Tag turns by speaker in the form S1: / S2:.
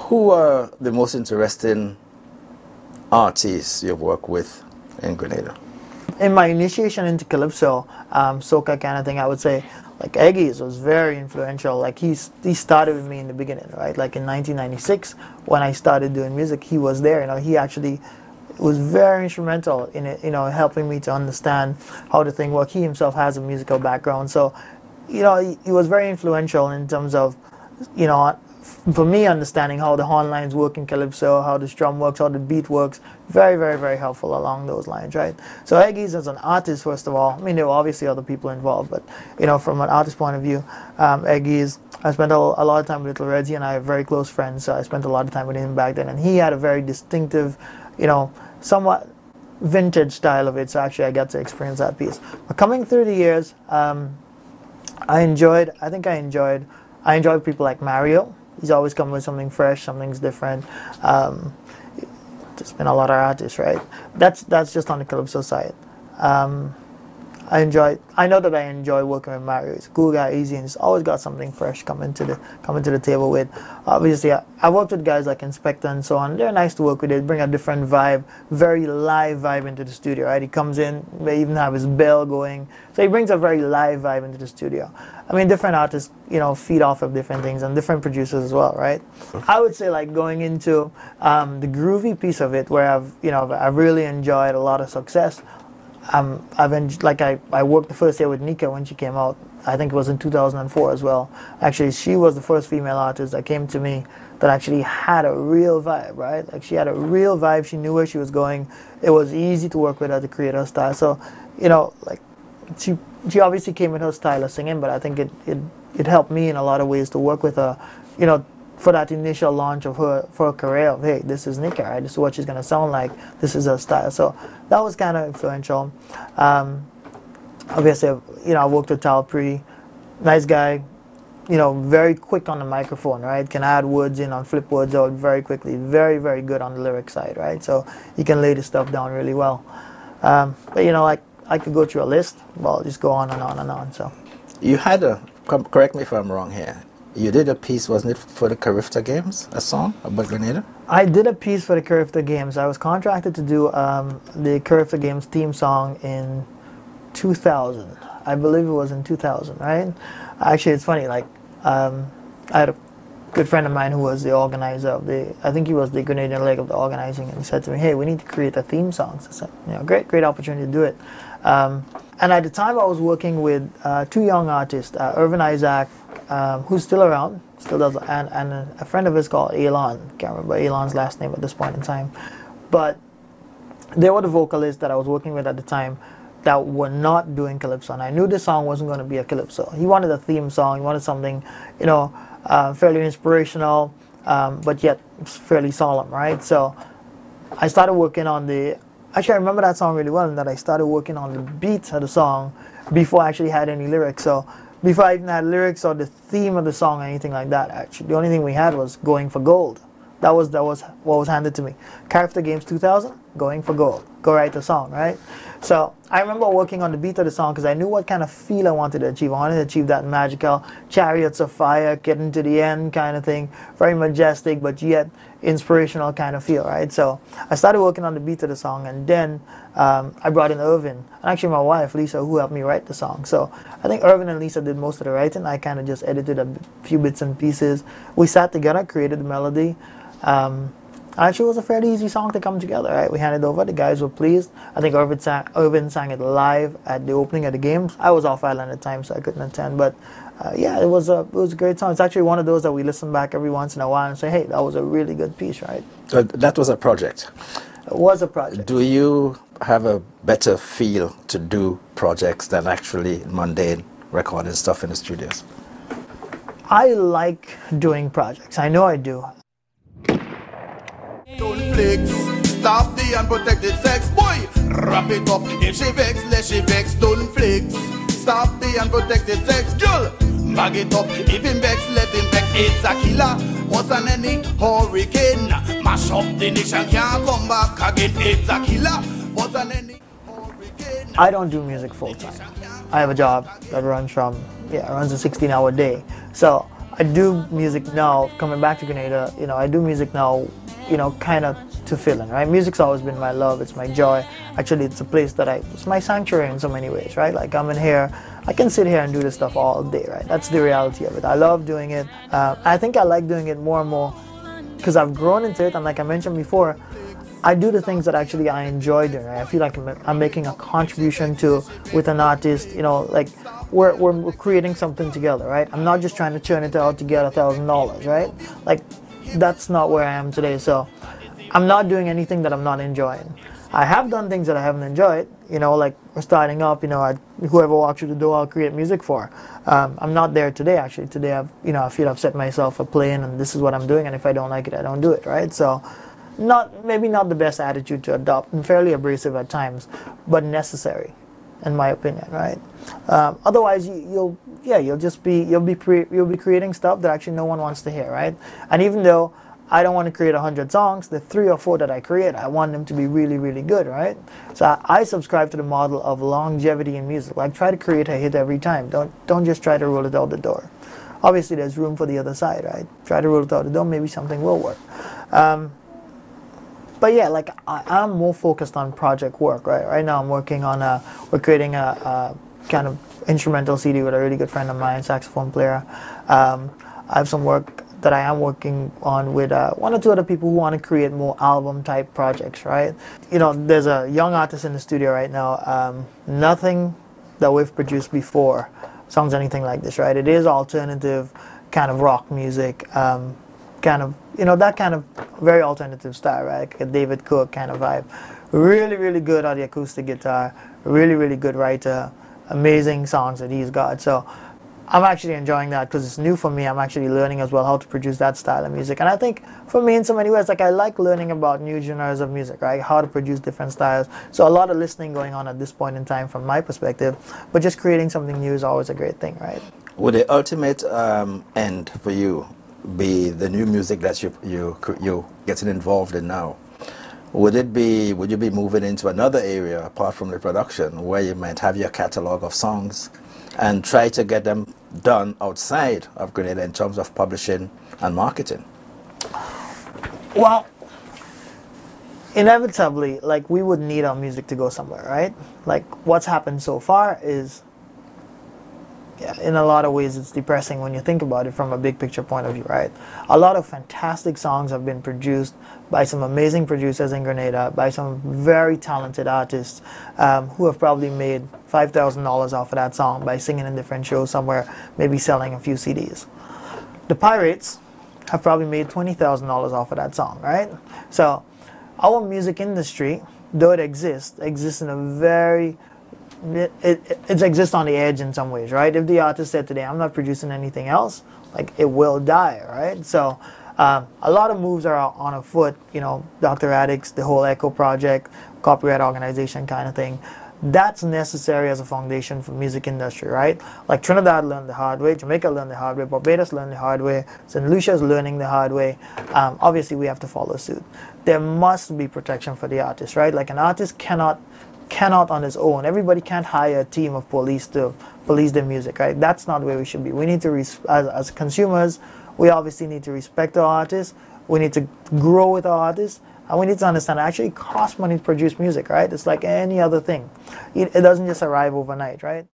S1: Who are the most interesting artists you've worked with in Grenada?
S2: In my initiation into calypso, soca kind of thing, I would say like Eggies was very influential. Like he started with me in the beginning, right? Like in 1996 when I started doing music, he was there. You know, he actually was very instrumental in it, you know, helping me to understand how the thing works. He himself has a musical background, so you know, he was very influential in terms of, you know, for me understanding how the horn lines work in calypso, how the strum works, how the beat works. Very, very, very helpful along those lines, right? So Eggies as an artist, first of all, I mean, there were obviously other people involved, but, you know, from an artist point of view, Eggies, I spent a lot of time with Little Reggie, and I have very close friends, so I spent a lot of time with him back then, and he had a very distinctive, you know, somewhat vintage style of it, so actually I got to experience that piece. But coming through the years, I enjoyed people like Mario. He's always coming with something fresh, something's different. There's been a lot of artists, right? That's just on the calypso side. I know that I enjoy working with Mario. He's a cool guy, easy, and he's always got something fresh coming to the table with. Obviously, I worked with guys like Inspector and so on. They're nice to work with. They bring a different vibe, very live vibe into the studio, right? He comes in, they even have his bell going. So he brings a very live vibe into the studio. I mean, different artists, you know, feed off of different things, and different producers as well, right? I would say, like, going into the groovy piece of it, where I've really enjoyed a lot of success. I worked the first year with Nika when she came out. I think it was in 2004 as well. Actually, she was the first female artist that came to me that actually had a real vibe, right? Like, she had a real vibe. She knew where she was going. It was easy to work with her to create her style. So, you know, like, she obviously came with her style of singing, but I think it helped me in a lot of ways to work with her, you know, for that initial launch of her career of, hey, this is Nika, right? This is what she's going to sound like. This is her style. So that was kind of influential. Obviously, you know, I worked with Talpree. Nice guy, you know, very quick on the microphone, right? Can add words in, on flip words out very quickly. Very, very good on the lyric side, right? So he can lay the stuff down really well. But, you know, like, I could go through a list. Well, just go on and on and on. So
S1: you had correct me if I'm wrong here. You did a piece, wasn't it, for the Carifta Games, a song about Grenada?
S2: I did a piece for the Carifta Games. I was contracted to do the Carifta Games theme song in 2000. I believe it was in 2000, right? Actually, it's funny, like, I had a good friend of mine who was the organizer of I think he was the Grenadian leg of the organizing, and he said to me, hey, we need to create a theme song. So I said, you know, great opportunity to do it. And at the time I was working with two young artists, Irvin Isaac, who's still around, still does, and a friend of his called Elon. Can't remember Elon's last name at this point in time. But they were the vocalists that I was working with at the time that were not doing calypso. And I knew this song wasn't going to be a calypso. He wanted a theme song. He wanted something, you know, fairly inspirational, but yet fairly solemn, right? So I started working on actually I remember that song really well, and that I started working on the beats of the song before I actually had any lyrics. So before I even had lyrics or the theme of the song or anything like that, actually, the only thing we had was Going for Gold. That was what was handed to me. Carifta Games 2000, Going for Gold. Go write the song, right? So I remember working on the beat of the song because I knew what kind of feel I wanted to achieve. I wanted to achieve that magical Chariots of Fire, getting to the end kind of thing. Very majestic, but yet inspirational kind of feel, right? So I started working on the beat of the song, and then I brought in Irvin, and actually my wife, Lisa, who helped me write the song. So I think Irvin and Lisa did most of the writing. I kind of just edited a few bits and pieces. We sat together, created the melody. Actually, it was a fairly easy song to come together, right? We handed over. The guys were pleased. I think Irvin sang it live at the opening of the games. I was off island at the time, so I couldn't attend. But yeah, it was a great song. It's actually one of those that we listen back every once in a while and say, hey, that was a really good piece, right?
S1: So that was a project.
S2: It was a project.
S1: Do you have a better feel to do projects than actually mundane recording stuff in the studios?
S2: I like doing projects. I know I do.
S3: Don't flex, stop the unprotected sex, boy. Wrap it up, if she vex, let she vex. Don't flex, stop the unprotected sex, girl. Bag it up, if him vex, let him vex. It's a killer, once than any hurricane. Mash up the nation, can't come back again. It's a killer, once than any hurricane.
S2: I don't do music full time. I have a job that runs runs a 16-hour day. So I do music now, coming back to Grenada, you know, I do music now, you know, kind of to fill in, right? Music's always been my love, it's my joy. Actually, it's a place that it's my sanctuary in so many ways, right? Like I'm in here, I can sit here and do this stuff all day, right? That's the reality of it. I love doing it. I think I like doing it more and more because I've grown into it, and like I mentioned before, I do the things that actually I enjoy doing. Right? I feel like I'm making a contribution to with an artist. You know, like we're creating something together, right? I'm not just trying to churn it out to get $1,000, right? Like that's not where I am today. So I'm not doing anything that I'm not enjoying. I have done things that I haven't enjoyed. You know, like we're starting up. You know, whoever walks through the door, I'll create music for. I'm not there today. Actually, today I feel I've set myself a plan, and this is what I'm doing. And if I don't like it, I don't do it, right? So. Maybe not the best attitude to adopt, and fairly abrasive at times, but necessary, in my opinion, right? Otherwise, you'll be creating stuff that actually no one wants to hear, right? And even though I don't want to create 100 songs, the 3 or 4 that I create, I want them to be really, really good, right? So I subscribe to the model of longevity in music. Like try to create a hit every time. Don't just try to roll it out the door. Obviously, there's room for the other side, right? Try to roll it out the door, maybe something will work. But yeah, like I'm more focused on project work, right? Right now I'm working on we're creating a kind of instrumental CD with a really good friend of mine, saxophone player. I have some work that I am working on with 1 or 2 other people who want to create more album type projects, right? You know, there's a young artist in the studio right now. Nothing that we've produced before sounds anything like this, right? It is alternative kind of rock music. Kind of, you know, that kind of very alternative style, right? Like a David Cook kind of vibe. Really, really good on the acoustic guitar. Really, really good writer. Amazing songs that he's got. So I'm actually enjoying that because it's new for me. I'm actually learning as well how to produce that style of music. And I think for me in so many ways, like I like learning about new genres of music, right? How to produce different styles. So a lot of listening going on at this point in time from my perspective. But just creating something new is always a great thing, right?
S1: Would the ultimate end for you be the new music that you're getting involved in now? Would you be moving into another area apart from the production where you might have your catalog of songs and try to get them done outside of Grenada in terms of publishing and marketing?
S2: Well, inevitably, like we would need our music to go somewhere, right? Like what's happened so far is, yeah, in a lot of ways it's depressing when you think about it from a big picture point of view, right? A lot of fantastic songs have been produced by some amazing producers in Grenada, by some very talented artists who have probably made $5,000 off of that song by singing in different shows somewhere, maybe selling a few CDs. The Pirates have probably made $20,000 off of that song, right? So our music industry, though it exists in a very it exists on the edge in some ways, right? If the artist said today, I'm not producing anything else, like it will die, right? So a lot of moves are on afoot, you know, Dr. Addicts, the whole Echo project, copyright organization kind of thing. That's necessary as a foundation for music industry, right? Like Trinidad learned the hard way, Jamaica learned the hard way, Barbados learned the hard way, St. Lucia's learning the hard way. Obviously, we have to follow suit. There must be protection for the artist, right? Like an artist cannot on his own. Everybody can't hire a team of police to police their music, right? That's not where we should be. We need to, as consumers, we obviously need to respect our artists. We need to grow with our artists. And we need to understand it actually costs money to produce music, right? It's like any other thing. It doesn't just arrive overnight, right?